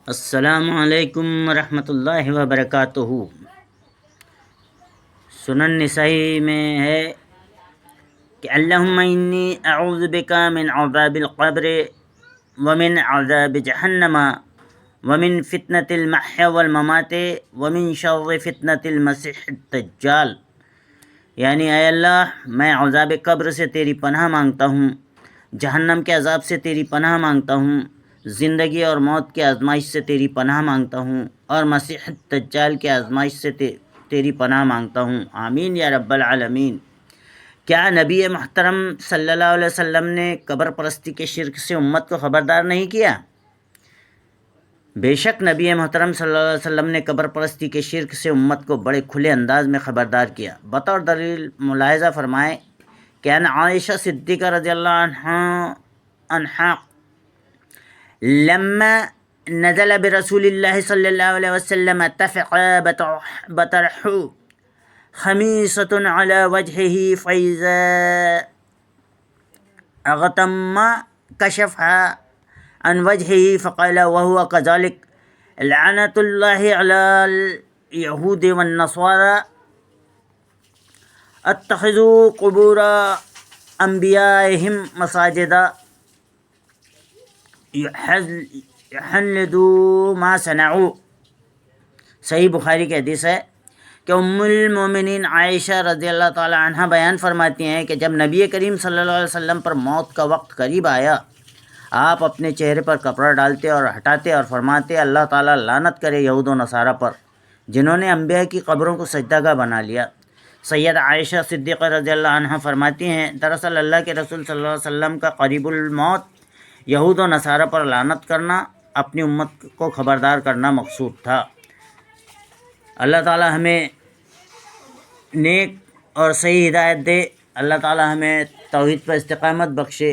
السلام علیکم ورحمۃ اللہ وبرکاتہ۔ سنن نسائی میں ہے کہ اللہم انی اعوذ بک من عذاب القبر ومن عذاب جہنم ومن فتنة المحیا والممات ومن شر فتنة المسیح الدجال، یعنی اے اللہ میں عذاب قبر سے تیری پناہ مانگتا ہوں، جہنم کے عذاب سے تیری پناہ مانگتا ہوں، زندگی اور موت کی آزمائش سے تیری پناہ مانگتا ہوں، اور مسیح الدجال کی آزمائش سے تیری پناہ مانگتا ہوں، آمین یا رب العالمین۔ کیا نبی محترم صلی اللہ علیہ وسلم نے قبر پرستی کے شرک سے امت کو خبردار نہیں کیا؟ بے شک نبی محترم صلی اللہ علیہ وسلم نے قبر پرستی کے شرک سے امت کو بڑے کھلے انداز میں خبردار کیا۔ بطور دلیل ملاحظہ فرمائیں کہ ان عائشہ صدیقہ رضی اللہ عنہا لما نزل برسول اللہ صلی اللہ علیہ وسلم اتفق بطرح خمیصۃ علی وجہہ فإذا اغتم کشفها عن وجهه فقال وهو كذلك لعنة الله على اليهود والنصارى اتخذوا قبور انبیائهم مساجدا يحنذوا ما صنعوا۔ صحیح بخاری کی حدیث ہے کہ ام المومنین عائشہ رضی اللہ تعالی عنہ بیان فرماتی ہیں کہ جب نبی کریم صلی اللہ علیہ وسلم پر موت کا وقت قریب آیا، آپ اپنے چہرے پر کپڑا ڈالتے اور ہٹاتے اور فرماتے اللہ تعالیٰ لعنت کرے یہود و نصارہ پر جنہوں نے انبیاء کی قبروں کو سجدہ گاہ بنا لیا۔ سید عائشہ صدیقہ رضی اللہ عنہ فرماتی ہیں دراصل اللہ کے رسول صلی اللہ علیہ وسلم کا قریب الموت یہود و نصارہ پر لعنت کرنا اپنی امت کو خبردار کرنا مقصود تھا۔ اللہ تعالیٰ ہمیں نیک اور صحیح ہدایت دے، اللہ تعالیٰ ہمیں توحید پر استقامت بخشے۔